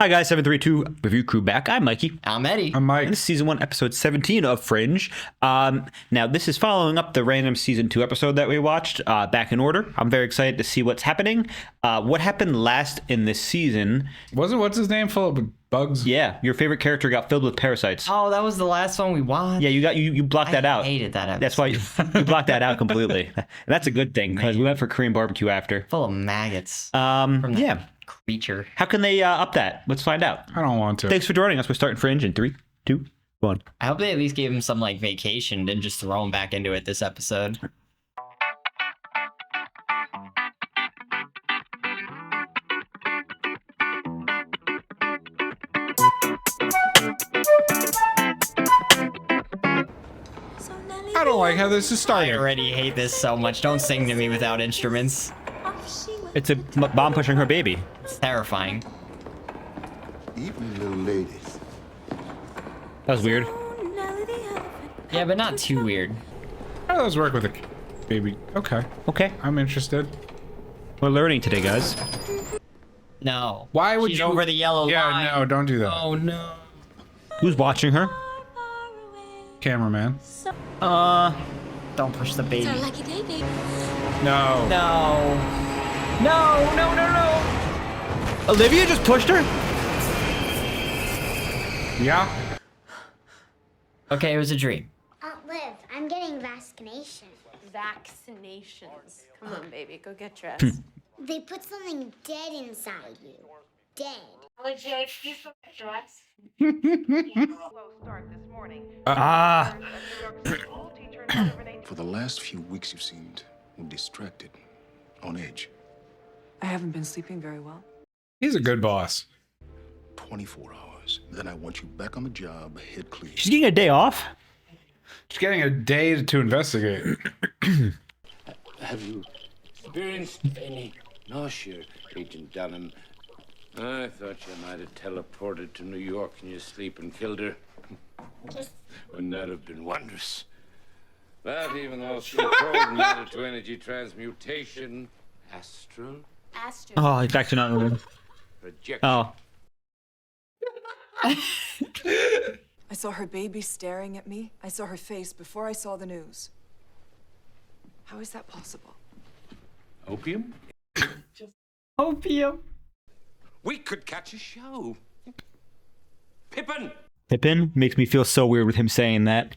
Hi guys, 732 Review Crew back. I'm Mikey. I'm Eddie. I'm Mike. And this is season 1, episode 17 of Fringe. Now, this is following up the random season 2 episode that we watched, back in order. I'm very excited to see what's happening. What happened last in this season? What's his name full of bugs? Yeah, your favorite character got filled with parasites. Oh, that was the last one we watched. Yeah, you blocked that out. I hated that episode. That's why you blocked that out completely. And that's a good thing because we went for Korean barbecue after. Full of maggots. From yeah. Creature. How can they up that? Let's find out. I don't want to. Thanks for joining us. We're starting Fringe in 3, 2, 1. I hope they at least gave him some like vacation, didn't just throw him back into it this episode. I don't like how this is I starting. already hate this so much. Don't sing to me without instruments. It's a mom pushing her baby. It's terrifying. Even little ladies. That was weird. Yeah, but not too weird. How does work with a baby? Okay, Okay, I'm interested. we're learning today, guys. No. Why would She's you? over the yellow line. Yeah, no, don't do that. Oh no. Who's watching her? Cameraman. Don't push the baby. Lucky day, baby. No. No. No, no, no, no. Olivia just pushed her? Yeah. Okay, it was a dream. Liv, I'm getting vaccination. Vaccinations. Come on, baby, go get Hmm. dressed. They put something dead inside you. Dead. Ah. For the last few weeks, you've seemed distracted, on edge. I haven't been sleeping very well. He's a good boss. 24 hours. Then I want you back on the job, head clear. She's getting a day off? She's getting a day to investigate. Have you experienced any nausea, Agent Dunham? I thought you might have teleported to New York in your sleep and killed her. Wouldn't that have been wondrous? But even though she controlled matter to energy transmutation, astral Oh, he's actually not moving. projection. Oh. I saw her baby staring at me. I saw her face before I saw the news. How is that possible? Opium? Opium. We could catch a show. Pippin! Pippin makes me feel so weird with him saying that.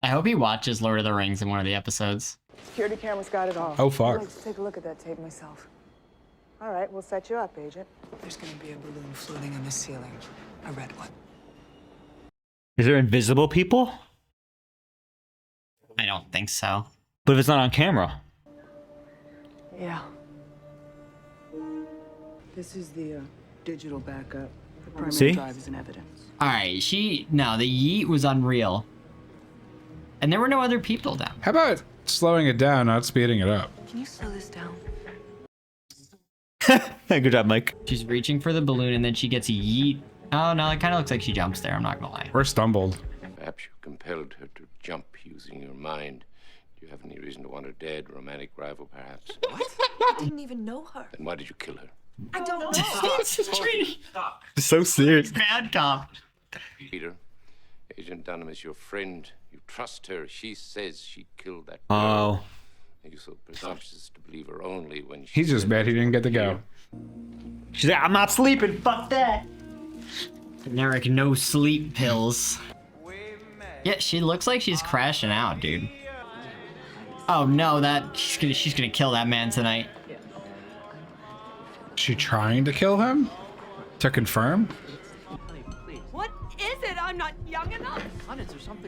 I hope he watches Lord of the Rings in one of the episodes. Security cameras got it all. Oh, fuck. I'd like to take a look at that tape myself. All right, we'll set you up, Agent. There's gonna be a balloon floating on the ceiling. A red one. Is there invisible people? I don't think so. But if it's not on camera. Yeah. This is the digital backup. The primary See? drive is in evidence. Alright, no, the yeet was unreal. And there were no other people down. How about slowing it down, not speeding it up? Can you slow this down? Good job, Mike. She's reaching for the balloon and then she gets yeet. Oh no, it kind of looks like she jumps there, I'm not gonna lie. Or stumbled. Perhaps you compelled her to jump using your mind. Do you have any reason to want her dead? Romantic rival, perhaps? What? I didn't even know her. Then why did you kill her? I don't know. So serious. Bad cop. Peter, Agent Dunham is your friend. You trust her. She says she killed that girl. Oh. Are you so presumptuous to believe her only when she He's just said mad he didn't get to go. She's like, I'm not sleeping. Fuck that. Generic no sleep pills. Yeah, she looks like she's crashing out, dude. Oh no, she's gonna kill that man tonight. Is she trying to kill him? To confirm? What is it? I'm not young enough.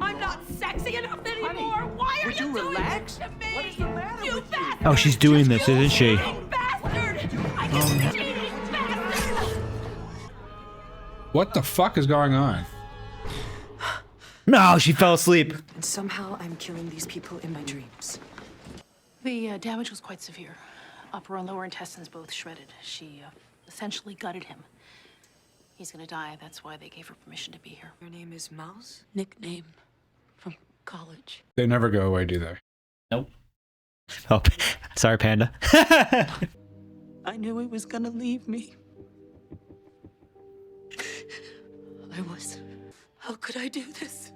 I'm not sexy enough anymore. Why are you doing this to me? What is the matter you bastard? Oh, she's doing this, isn't she? You bastard! I can cheating bastard! What the fuck is going on? No, she fell asleep. And somehow I'm killing these people in my dreams. The damage was quite severe. Upper and lower intestines both shredded. She essentially gutted him. He's gonna die. That's why they gave her permission to be here. Your name is Mouse? Nickname from college. They never go away, do they? Nope. Oh, sorry, Panda. I knew he was gonna leave me. I was. How could I do this?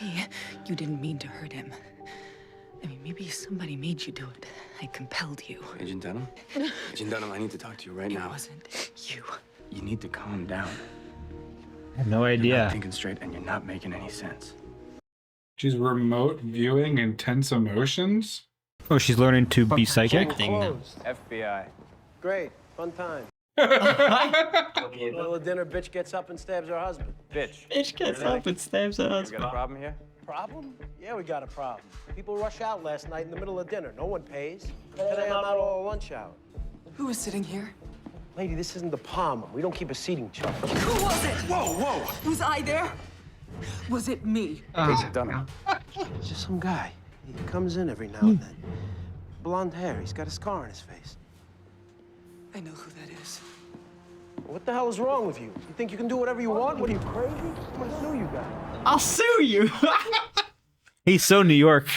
Maybe you didn't mean to hurt him. I mean, maybe somebody made you do it. I compelled you. Agent Dunham? Agent Dunham, I need to talk to you right now. It wasn't you. You need to calm down. I have no You're idea. not thinking straight, and you're not making any sense. She's remote viewing intense emotions. Oh, she's learning to be psychic. FBI. Great. Fun time. Middle of dinner, bitch gets up and stabs her husband. Bitch. Bitch gets up and stabs her You husband. got a problem here? Problem? Yeah, we got a problem. People rush out last night in the middle of dinner. No one pays. Today I'm out all lunch hour. Who was sitting here? Lady, this isn't the Palmer. We don't keep a seating chart. Who was it? Whoa, whoa! Was I there? Was it me? Agent Dunham. It's just some guy. He comes in every now and then. Blonde hair. He's got a scar on his face. I know who that is. What the hell is wrong with you? You think you can do whatever you want? What are you, crazy? I'm gonna sue you guys. I'll sue you. He's so New York.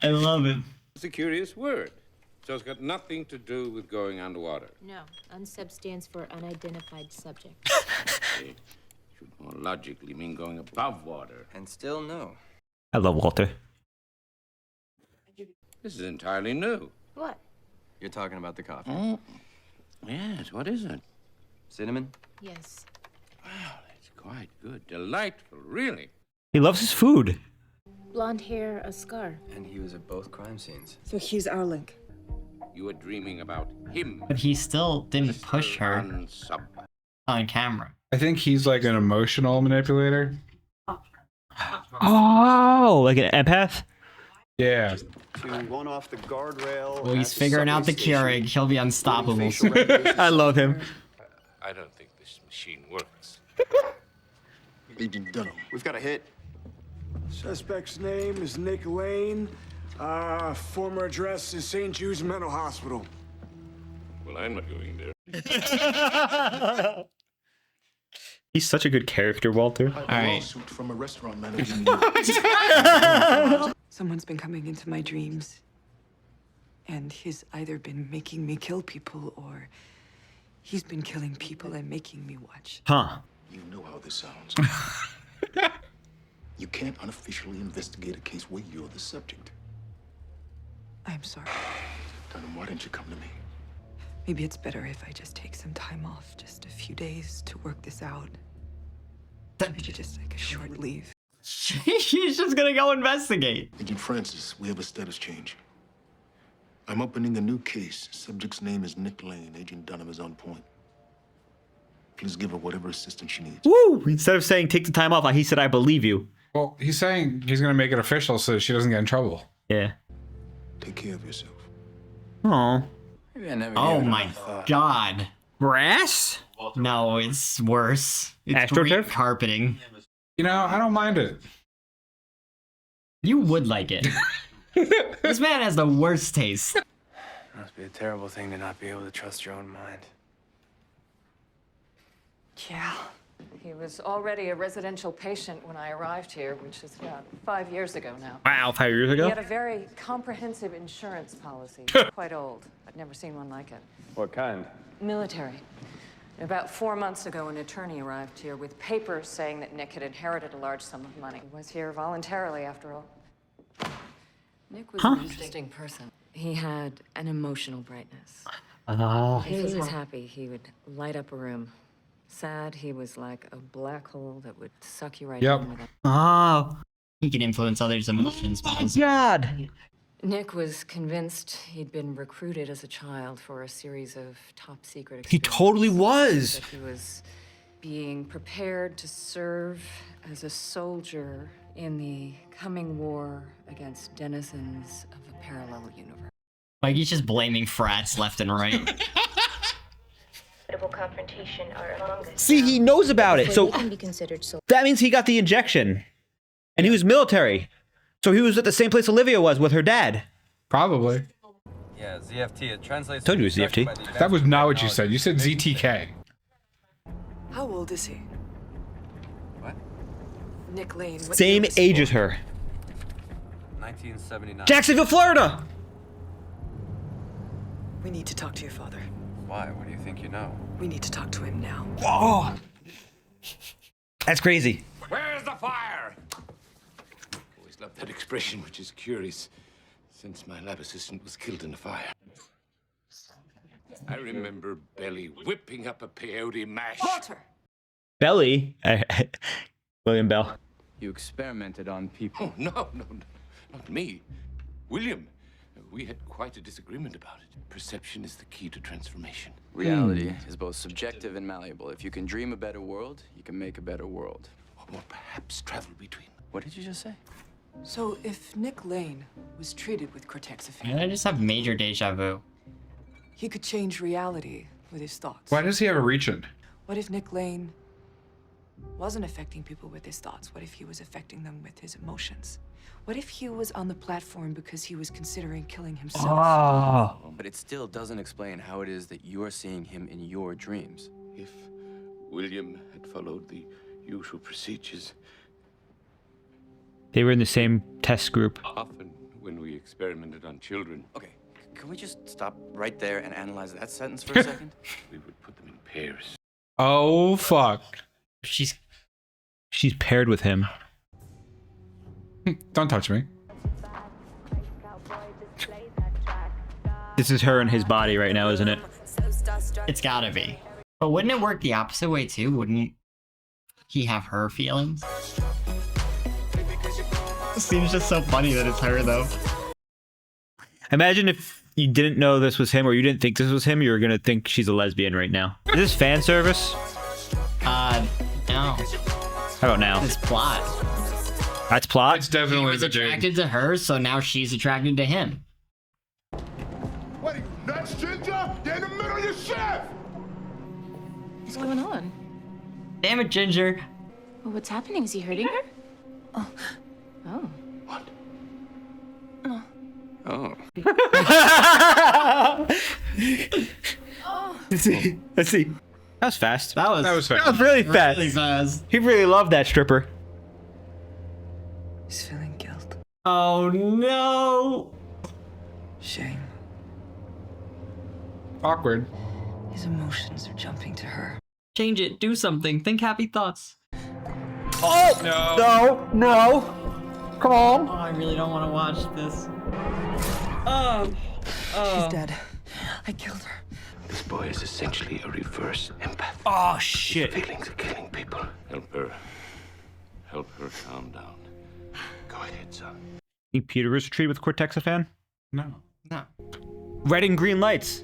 I love it. It's a curious word. So it's got nothing to do with going underwater. No, unsub stands for unidentified subject. It should more logically mean going above water. And still no. I love Walter. This is entirely new. What? You're talking about the coffee. Oh, yes. What is it? Cinnamon? Yes. Wow, that's quite good. Delightful, really. He loves his food. Blonde hair, a scar. And he was at both crime scenes. So he's our link. You were dreaming about him. But he still didn't push her Unsub. on camera. I think he's like an emotional manipulator. Oh, like an empath? Yeah. One off the guardrail. Well, he's figuring out the Keurig. He'll be unstoppable. I love him. I don't think this machine works. Agent Dunham. We've got a hit. Suspect's name is Nick Lane. Former address is St. Jude's Mental Hospital. Well, I'm not going there. He's such a good character, Walter. All right. Lawsuit from a restaurant manager. Someone's been coming into my dreams. And he's either been making me kill people or he's been killing people and making me watch. Huh. You know how this sounds. You can't unofficially investigate a case where you're the subject. I'm sorry. Dunham, why didn't you come to me? Maybe it's better if I just take some time off, just a few days to work this out. Maybe just like a short leave. She's just gonna go investigate. Agent Francis, we have a status change. I'm opening a new case. Subject's name is Nick Lane. Agent Dunham is on point. Please give her whatever assistance she needs. Woo! Instead of saying take the time off, he said, I believe you. Well, he's saying he's going to make it official so she doesn't get in trouble. Yeah. Take care of yourself. Oh. Maybe I never Oh gave it my enough thought. god. Grass? No, it's worse. It's AstroTurf? green carpeting. You know, I don't mind it. You would like it. This man has the worst taste. Must be a terrible thing to not be able to trust your own mind. Yeah. He was already a residential patient when I arrived here, which is about 5 years ago now. Wow, 5 years ago? He had a very comprehensive insurance policy. Quite old. I'd never seen one like it. What kind? Military. About 4 months ago, an attorney arrived here with papers saying that Nick had inherited a large sum of money. He was here voluntarily, after all. Nick was an interesting person. He had an emotional brightness. If he was happy, he would light up a room. Sad, he was like a black hole that would suck you right in with it. Oh. He can influence others' emotions. God. Nick was convinced he'd been recruited as a child for a series of top secret He totally was. that he was being prepared to serve as a soldier in the coming war against denizens of a parallel universe. Like, he's just blaming frats left and right. Confrontation are among us. See, he knows about it. So Can be considered so. that means he got the injection. And he was military. So he was at the same place Olivia was with her dad. Probably. Yeah, ZFT. It translates. Told you it was ZFT. That was not what you said. You said ZTK. How old is he? What? Nick Lane. What Same year was age he as her. 1979. Jacksonville, Florida. We need to talk to your father. Why? What do you think you know? We need to talk to him now. Oh. That's crazy. Where's the fire? Always loved that expression, which is curious, since my lab assistant was killed in a fire. I remember Belly whipping up a peyote mash. Walter! Belly? William Bell. You experimented on people. Oh, no, not me. William. We had quite a disagreement about it. Perception is the key to transformation. Reality is both subjective and malleable. If you can dream a better world, you can make a better world. Or perhaps travel between. What did you just say? So if Nick Lane was treated with cortexiphan, I just have major deja vu. he could change reality with his thoughts. Why does he have a reach-in? What if Nick Lane wasn't affecting people with his thoughts? What if he was affecting them with his emotions? What if he was on the platform because he was considering killing himself? Oh. But it still doesn't explain how it is that you're seeing him in your dreams. If William had followed the usual procedures, They were in the same test group. often when we experimented on children, Okay, can we just stop right there and analyze that sentence for a second? we would put them in pairs. Oh, fuck. She's paired with him. Don't touch me. This is her and his body right now, isn't it? It's gotta be. But wouldn't it work the opposite way too? Wouldn't he have her feelings? It seems just so funny that it's her though. Imagine if you didn't know this was him or you didn't think this was him, you were gonna think she's a lesbian right now. Is this fan service? No. How about now? This plot. That's plot? It's definitely He's the dude. attracted to her, so now she's attracted to him. What are you, nuts, Ginger? You're in the middle of your shift! What's going on? Damn it, Ginger. Well, what's happening? Is he hurting her? Oh. Oh. Let's see. That was fast. That was fast. That was really fast. Really fast. He really loved that stripper. He's feeling guilt, Oh no. shame. Awkward. His emotions are jumping to her. Change it. Do something. Think happy thoughts. Oh! No! Come on! Oh, I really don't want to watch this. She's dead. I killed her. This boy is essentially a reverse empath. Oh, shit. Feelings of killing people. Help her calm down. Go ahead, son. Think Peter was treated with cortexiphan? No. No. Red and green lights.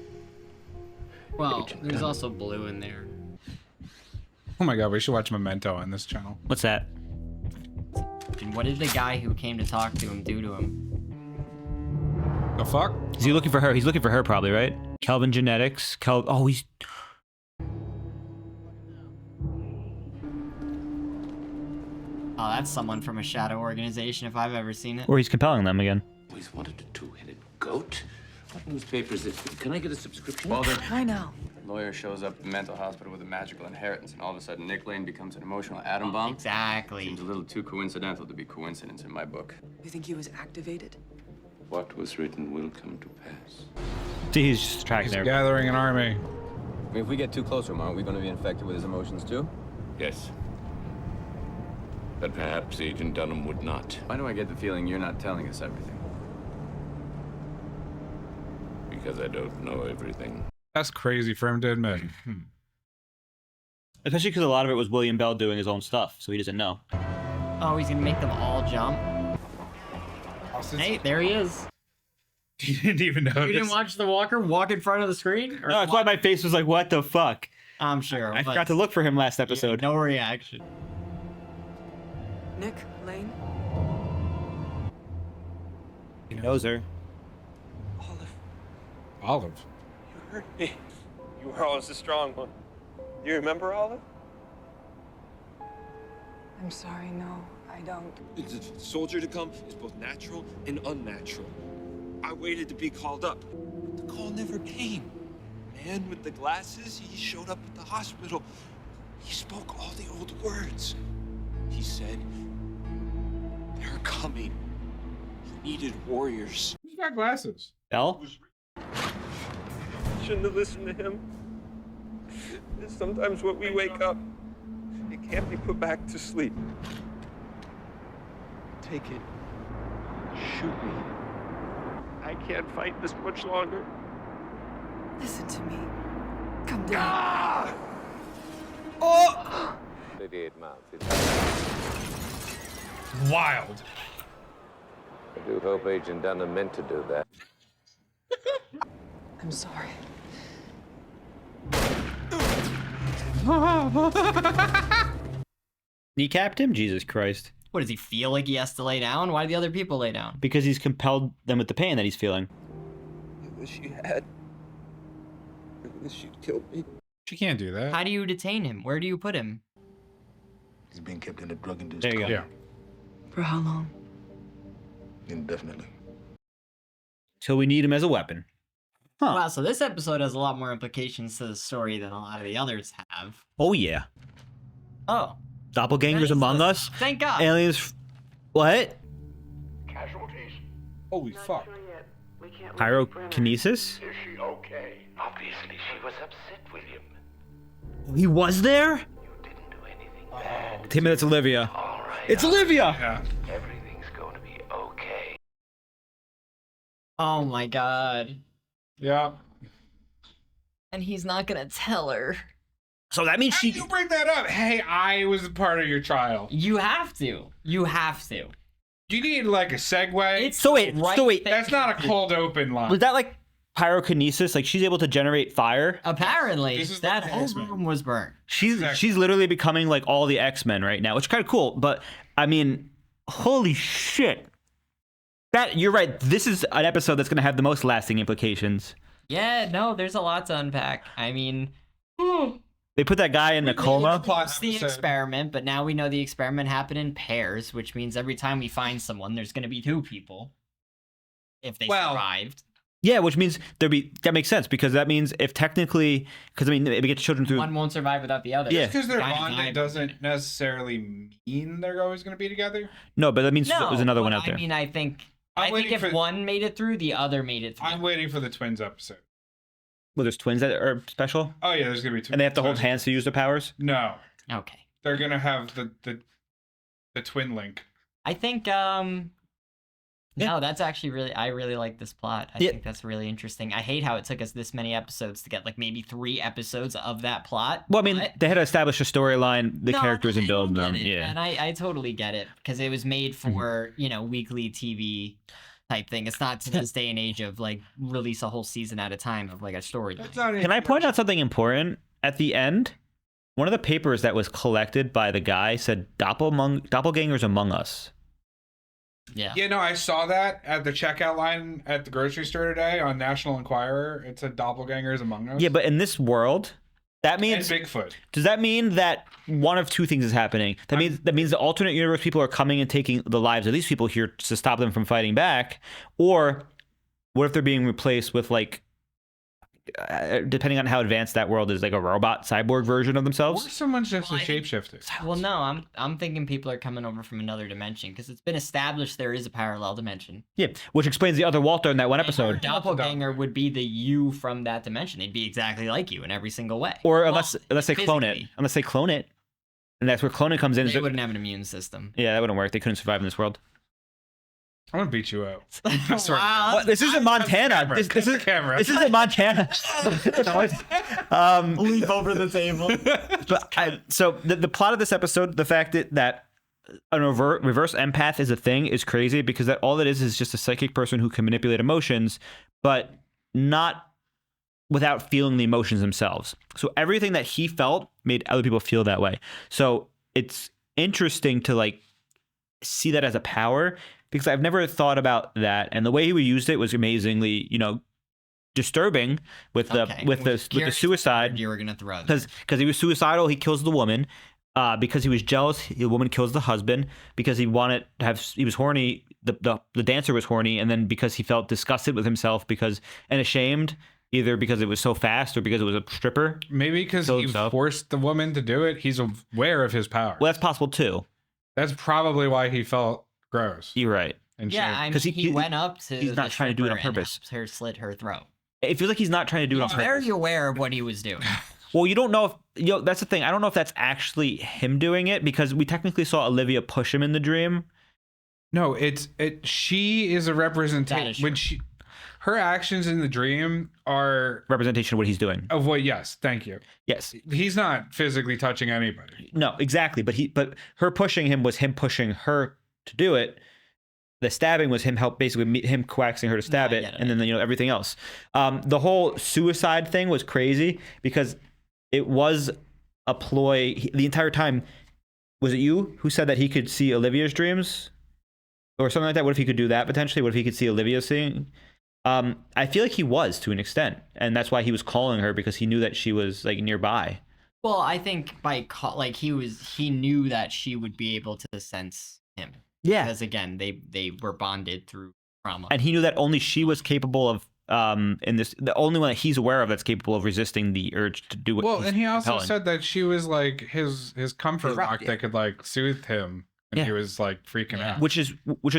Well, there's also blue in there. Oh my god, we should watch Memento on this channel. What's that? And what did the guy who came to talk to him do to him? The fuck? Is he looking for her? He's looking for her probably, right? Kelvin Genetics. Oh, he's... Oh, that's someone from a shadow organization if I've ever seen it. Or he's compelling them again. Always wanted a two-headed goat. What newspaper is it? Can I get a subscription? I know. Lawyer shows up at the mental hospital with a magical inheritance, and all of a sudden Nick Lane becomes an emotional atom bomb. Exactly. Seems a little too coincidental to be coincidence in my book. You think he was activated? What was written will come to pass. See, he's just tracking there. Gathering an army. I mean, if we get too close to him, aren't we going to be infected with his emotions too? Yes. But perhaps Agent Dunham would not. Why do I get the feeling you're not telling us everything? Because I don't know everything. That's crazy for him to admit. Especially because a lot of it was William Bell doing his own stuff, so he doesn't know. Oh, he's gonna make them all jump. Hey, there he is. You didn't even know. You didn't watch the walker walk in front of the screen? Or No, that's why my face was like, what the fuck? I'm sure. I forgot to look for him last episode. No reaction. Nick Lane? He knows her. Olive. You hurt me. You were always the strong one. You remember Olive? I'm sorry, no, I don't. The soldier to come is both natural and unnatural. I waited to be called up. The call never came. Man with the glasses, he showed up at the hospital. He spoke all the old words. He said, they're coming. He needed warriors. He's got glasses. Bell? Shouldn't have listened to him. Sometimes when we wake up, it can't be put back to sleep. Take it. Shoot me. I can't fight this much longer. Listen to me. Come down. Ah! Oh! 38 months. Wild. I do hope Agent Dunham meant to do that. I'm sorry. Kneecapped him? Jesus Christ. What, does he feel like he has to lay down? Why do the other people lay down? Because he's compelled them with the pain that he's feeling. I wish you had. I wish you'd killed me. She can't do that. How do you detain him? Where do you put him? He's being kept in a drug-induced There you go. Yeah. For how long? Indefinitely. So we need him as a weapon. Huh. Wow, so this episode has a lot more implications to the story than a lot of the others have. Oh, yeah. Oh. Doppelgangers among us? Thank God. Aliens. What? Casualties. Holy fuck. Pyrokinesis? Is she okay? Obviously, she was upset, William. He was there? Tim, it's Olivia. It's Olivia! Yeah. Everything's going to be okay. Oh my God. Yeah. And he's not gonna tell her. So that means How do you bring that up? Hey, I was a part of your trial. You have to. You have to. You need like a segue. It's So wait, right so wait. That's not a cold open line. Was that like pyrokinesis? Like she's able to generate fire? Apparently, This is that like whole X-Men. room was burnt. She's literally becoming like all the X-Men right now, which is kind of cool. But I mean, holy shit. That you're right. This is an episode that's going to have the most lasting implications. Yeah, no, there's a lot to unpack. I mean, They put that guy in a coma. it's the experiment, but now we know the experiment happened in pairs, which means every time we find someone, there's going to be two people. If they survived. Yeah, which means that makes sense because that means if technically, because I mean, it gets children through. One won't survive without the other. Yeah. Because they're Guy bonded died. doesn't necessarily mean they're always going to be together. No, but that means No, there's another one but out there. I mean, I think I'm waiting if for- one made it through, the other made it through. I'm waiting for the twins episode. Well, there's twins that are special, Oh yeah, there's going to be twins. and they have to hold hands to use their powers. No, Okay. they're going to have the twin link. I think no, that's actually I really like this plot. I Yeah. think that's really interesting. I hate how it took us this many episodes to get like maybe 3 episodes of that plot. Well, I mean, but- they had to establish a storyline, the No, characters, and I build get them. it, Yeah. And I totally get it because it was made for, weekly TV type thing. It's not to this day and age of like release a whole season at a time of like a story. Can I point out something important? At the end, one of the papers that was collected by the guy said doppelgangers among us. Yeah. Yeah, no, I saw that at the checkout line at the grocery store today on National Enquirer. It said doppelgangers among us. Yeah, but in this world, that means And Bigfoot. Does that mean that one of two things is happening? That means the alternate universe people are coming and taking the lives of these people here to stop them from fighting back, or what if they're being replaced with like, depending on how advanced that world is, like a robot cyborg version of Or themselves? someone's just a shapeshifter. Well, no, I'm thinking people are coming over from another dimension because it's been established there is a parallel dimension. Yeah, which explains the other Walter in that one Our episode. doppelganger would be the you from that dimension. They'd be exactly like you in every single way. Or Well, unless they clone it, and that's where cloning comes in. They wouldn't have an immune system. Yeah, that wouldn't work. They couldn't survive in this world. I'm gonna beat you out. I swear. Wow. What? This isn't Montana. This is camera. This isn't Montana. Leap over the table. But so the plot of this episode, the fact that a reverse empath is a thing is crazy because that all it is just a psychic person who can manipulate emotions, but not without feeling the emotions themselves. So everything that he felt made other people feel that way. So it's interesting to like see that as a power because I've never thought about that. And the way he used it was amazingly, disturbing with the suicide. You were gonna throw because he was suicidal. He kills the woman. Because he was jealous, the woman kills the husband. Because he wanted to have, he was horny. The dancer was horny, and then because he felt disgusted with himself and ashamed, either because it was so fast or because it was a stripper. Maybe because he forced the woman to do it. He's aware of his power. Well, that's possible too. That's probably why he felt gross. You're right. And yeah, I mean, he went up to. He's not trying to do it on purpose. Her slit her throat. It feels like he's not trying to do it on He's purpose. very aware of what he was doing. Well, you don't know if that's the thing. I don't know if that's actually him doing it because we technically saw Olivia push him in the dream. No, she is a representation. When her actions in the dream are representation of what he's doing. Of what? Yes, thank you. Yes, he's not physically touching anybody. No, exactly. But her pushing him was him pushing her to do it. The stabbing was him basically him coaxing her to stab it, and then everything else. The whole suicide thing was crazy because it was a ploy the entire time. Was it you who said that he could see Olivia's dreams or something like that? What if he could do that potentially? What if he could see Olivia seeing? I feel like he was to an extent, and that's why he was calling her because he knew that she was like nearby. Well, I think he knew that she would be able to sense him. Yeah. Because again, they were bonded through trauma. And he knew that only she was capable of the only one that he's aware of that's capable of resisting the urge to do it. Well, and he also said that she was like his comfort rock that could like soothe him. And he was like freaking out. Which is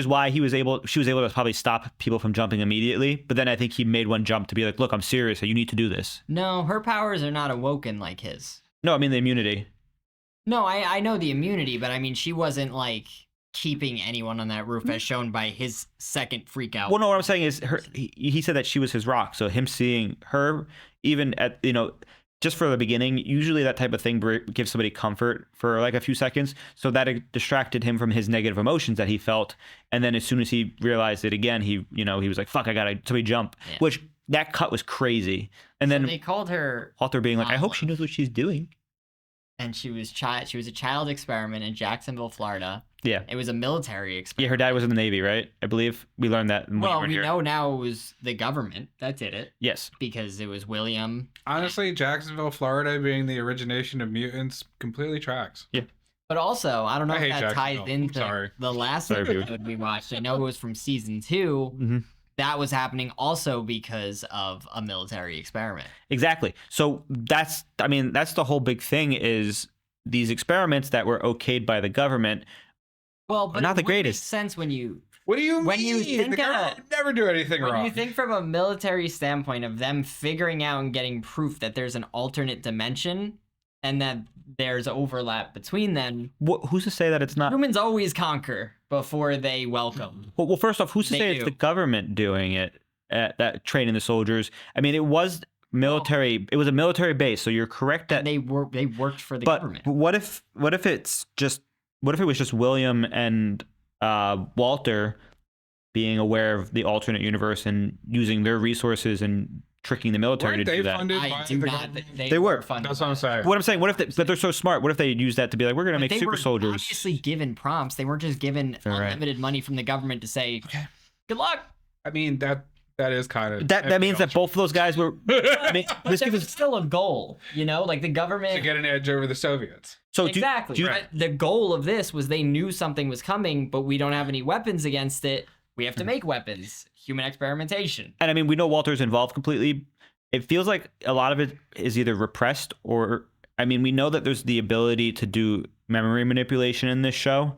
why she was able to probably stop people from jumping immediately. But then I think he made one jump to be like, look, I'm serious. You need to do this. No, her powers are not awoken like his. No, I mean the immunity. No, I know the immunity, but I mean she wasn't like keeping anyone on that roof as shown by his second freak out. Well, no, what I'm saying is he said that she was his rock. So him seeing her, even at, just for the beginning, usually that type of thing gives somebody comfort for like a few seconds. So that distracted him from his negative emotions that he felt. And then as soon as he realized it again, he was like, fuck, somebody jump, which that cut was crazy. And then they called her Halter being like, I hope she knows what she's doing. And she was a child experiment in Jacksonville, Florida. Yeah. It was a military experiment. Yeah, her dad was in the Navy, right? I believe we learned that. Well, we know now it was the government that did it. Yes. Because it was William. Honestly, Jacksonville, Florida being the origination of mutants completely tracks. Yeah. But also, I don't know if that ties Jacksonville. into the last episode we watched. I know it was from season 2. Mm-hmm. That was happening also because of a military experiment. Exactly. So that's the whole big thing is these experiments that were okayed by the government. Well, but not the it greatest. Makes sense when you. What do you mean? When you think the government would never do anything wrong. When you think from a military standpoint of them figuring out and getting proof that there's an alternate dimension and that there's overlap between them. Who's to say that it's not? Humans always conquer before they welcome. Well, first off, who's to say it's the government doing it, that training the soldiers? I mean, it was military. It was a military base, so you're correct that they worked for the government. But what if it was just William and Walter being aware of the alternate universe and using their resources and tricking the military to do that? They were funded. That's what I'm saying. What I'm saying, but they're so smart. What if they use that to be like, we're going to make super soldiers? Obviously given prompts. They weren't just given unlimited money from the government to say, good luck. I mean, that is kind of... That means that both of those guys were... But there was still a goal, like the government... To get an edge over the Soviets. So exactly. But the goal of this was they knew something was coming, but we don't have any weapons against it. We have to make weapons. Human experimentation. And I mean, we know Walter's involved completely. It feels like a lot of it is either repressed or... I mean, we know that there's the ability to do memory manipulation in this show.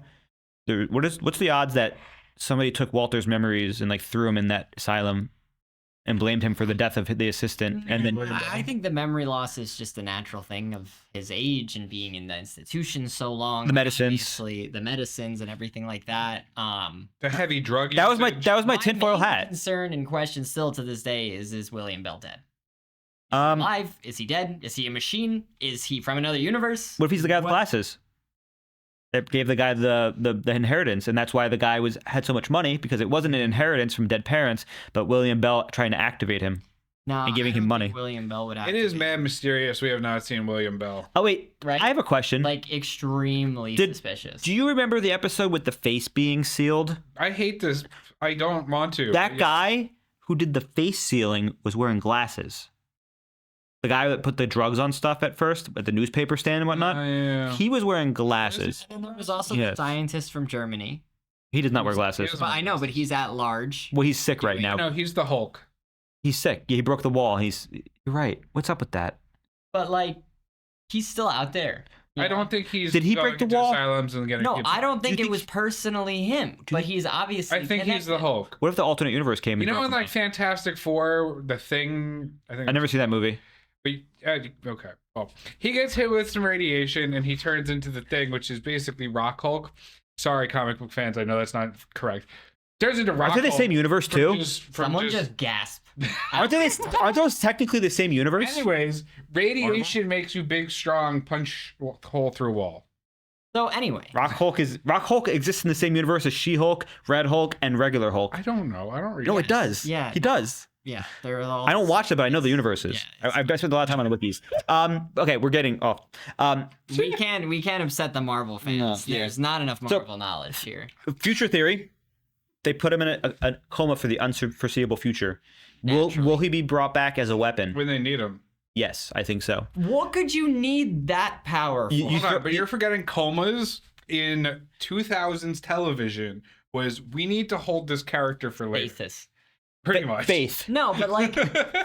What's the odds that somebody took Walter's memories and like threw him in that asylum and blamed him for the death of the assistant? And then I think the memory loss is just a natural thing of his age and being in the institution so long. The medicines, obviously, the medicines and everything like that. The heavy drug. That was my tinfoil hat. Concern and question still to this day is William Bell dead? Is he alive? Is he dead? Is he a machine? Is he from another universe? What if he's the guy with glasses? That gave the guy the inheritance, and that's why the guy had so much money, because it wasn't an inheritance from dead parents, but William Bell trying to activate him and giving him money. William Bell would. It is mad mysterious. We have not seen William Bell. Oh wait, right? I have a question. Like extremely suspicious. Do you remember the episode with the face being sealed? I hate this. I don't want to. That guy who did the face sealing was wearing glasses. The guy that put the drugs on stuff at first at the newspaper stand and whatnot, yeah. He was wearing glasses. And there was also the scientist from Germany. He does not wear glasses. But I know, but he's at large. Well, he's sick right now. No, he's the Hulk. He's sick. Yeah, he broke the wall. You're right. What's up with that? But like, he's still out there. I don't think he's. Did he break the wall? Asylums and getting no, I don't think it was personally him. But he's obviously. I think he's the Hulk. What if the alternate universe came? You know, in like Fantastic Four, the Thing. I never seen that movie. But Okay. Well, he gets hit with some radiation and he turns into the Thing, which is basically Rock Hulk. Sorry, comic book fans. I know that's not correct. Turns into Rock Aren't they the Hulk same universe too? Someone just gasp. Aren't those technically the same universe? Anyways, radiation makes you big, strong, punch hole through wall. So anyway, Rock Hulk exists in the same universe as She-Hulk, Red Hulk, and regular Hulk. I don't know. I don't really. No, it does. Yeah, he does. Yeah, they're all. I don't watch it, but I know the universes. Yeah, I've spent a lot of time on the wikis. Okay, we're getting off. We can't upset the Marvel fans. No, There's not enough Marvel knowledge here. Future theory. They put him in a coma for the unforeseeable future. Will he be brought back as a weapon when they need him? Yes, I think so. What could you need that power for? Hold on, but you're forgetting comas in 2000s television was we need to hold this character for later. Basis. Pretty much. Faith. No, but like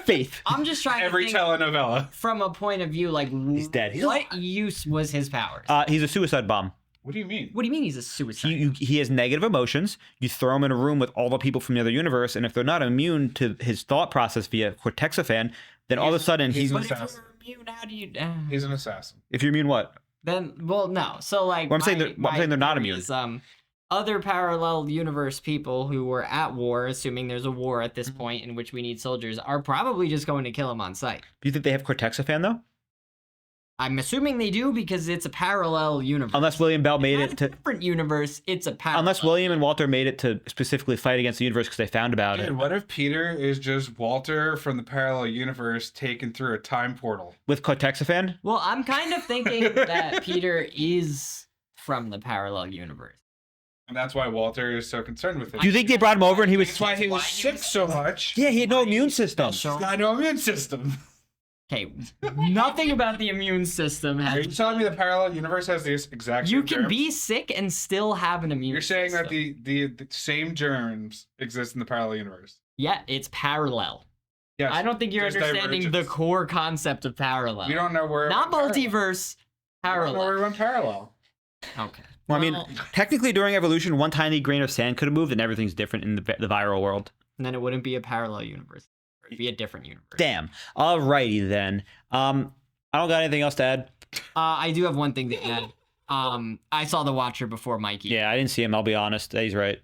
faith. I'm just trying every to think telenovela from a point of view like he's dead. What use was his powers? He's a suicide bomb. What do you mean? What do you mean he's a suicide? He has negative emotions. You throw him in a room with all the people from the other universe, and if they're not immune to his thought process via cortexophan, then all of a sudden he's an But if assassin. you're immune, how do you? He's an assassin. If you're immune, what? Then, well, no. So like, Well, I'm saying they're not theory immune. is, other parallel universe people who were at war, assuming there's a war at this point in which we need soldiers, are probably just going to kill him on sight. Do you think they have cortexophan though? I'm assuming they do because it's a parallel universe. Unless William Bell made Not it to. a different universe, it's a parallel. Unless William and Walter made it to specifically fight against the universe because they found about it. Dude, what if Peter is just Walter from the parallel universe taken through a time portal? With cortexophan? Well, I'm kind of thinking that Peter is from the parallel universe. And that's why Walter is so concerned with it. Do you think they brought him over and he was? That's why he was sick so much. Yeah, he had no immune system. He's got no immune system. Okay, nothing about the immune system Are has. you telling me the parallel universe has the exact same You can germs? be sick and still have an immune. You're saying system. that the same germs exist in the parallel universe. Yeah, it's parallel. Yes. I don't think you're there's understanding the divergence. core concept of parallel. We don't know where. Not it went multiverse. parallel. We don't know Parallel. where it went parallel. Okay. Well, I mean, technically during evolution, one tiny grain of sand could have moved and everything's different in the viral world. And then it wouldn't be a parallel universe. It'd be a different universe. Damn. Alrighty then. I don't got anything else to add. I do have one thing to add. I saw The Watcher before Mikey. Yeah, I didn't see him. I'll be honest. He's right.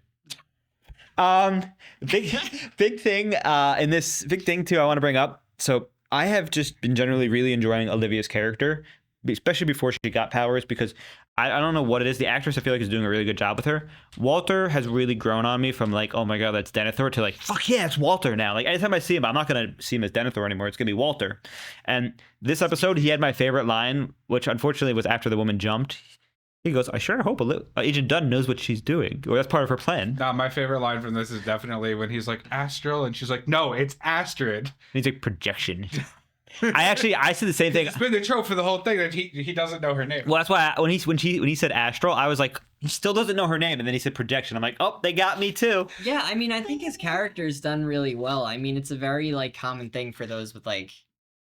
Big thing in this big thing too. I want to bring up. So I have just been generally really enjoying Olivia's character, especially before she got powers, because I don't know what it is. The actress I feel like is doing a really good job with her. Walter has really grown on me from like, oh my god, that's Denethor, to like, fuck yeah, it's Walter now. Like anytime I see him, I'm not gonna see him as Denethor anymore. It's gonna be Walter. And this episode, he had my favorite line, which unfortunately was after the woman jumped. He goes, I sure hope Agent Dunn knows what she's doing, or that's part of her plan. Nah, my favorite line from this is definitely when he's like Astral, and she's like, no, it's Astrid. And he's like, projection. I said the same thing. It's been the trope for the whole thing that he doesn't know her name. Well, that's why when he said Astral, I was like, he still doesn't know her name, and then he said projection. I'm like, oh, they got me too. Yeah, I mean, I think his character's done really well. I mean, it's a very like common thing for those with like.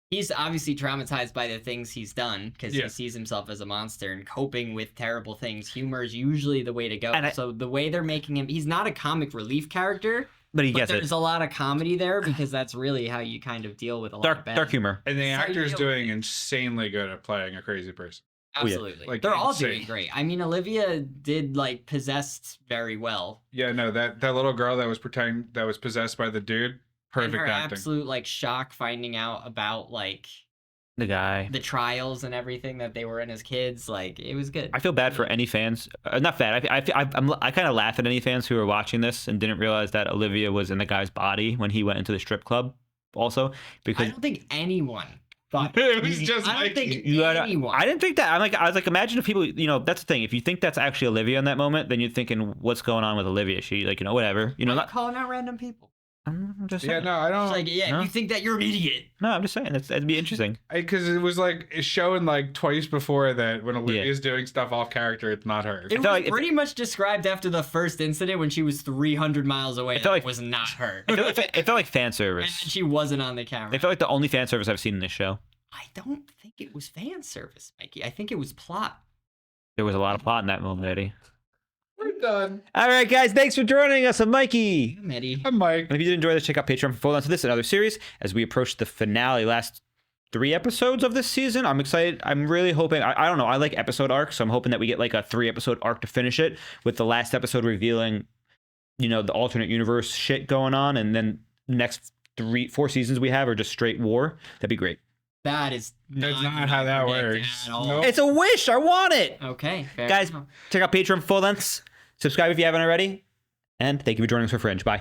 He's obviously traumatized by the things he's done because he sees himself as a monster and coping with terrible things. Humor is usually the way to go. So the way they're making him, he's not a comic relief character. But he gets it. There's a lot of comedy there because that's really how you kind of deal with a lot of bad. Dark humor. And the actor's doing insanely good at playing a crazy person. Absolutely. Like, they're all insane. doing great. I mean, Olivia did like Possessed very well. Yeah, no, that little girl that was possessed by the dude, perfect And her acting. absolute like shock finding out about like the guy, the trials and everything that they were in as kids, like it was good. I feel bad for any fans. Not bad. I kind of laugh at any fans who are watching this and didn't realize that Olivia was in the guy's body when he went into the strip club. Also, because I don't think anyone thought it was just I don't think anyone. I didn't think that. I was like, imagine if people, that's the thing. If you think that's actually Olivia in that moment, then you're thinking, what's going on with Olivia? She whatever. Not calling out random people. I'm just Yeah, saying. no, I don't. It's like, yeah, No. you think that you're an idiot. No, I'm just saying that'd be interesting. Because it was like it's showing like twice before that when Olivia's doing stuff off character, it's not her. It was pretty much described after the first incident when she was 300 miles away. It was not her. It felt like fan And service. she wasn't on the camera. It felt like the only fan service I've seen in this show. I don't think it was fan service, Mikey. I think it was plot. There was a lot of plot in that moment, Eddie. We're done. All right, guys, thanks for joining us. I'm Mikey. I'm Eddie. I'm Mike. And if you did enjoy this, check out Patreon for full on to this and other series as we approach the finale, last 3 episodes of this season. I'm excited. I'm really hoping. I don't know. I like episode arcs, so I'm hoping that we get like a 3-episode arc to finish it, with the last episode revealing, the alternate universe shit going on, and then next 4 seasons we have are just straight war. That'd be great. That's not how that works. Nope. It's a wish. I want it. Okay, fair guys, enough. check out Patreon full lengths. Subscribe if you haven't already. And thank you for joining us for Fringe. Bye.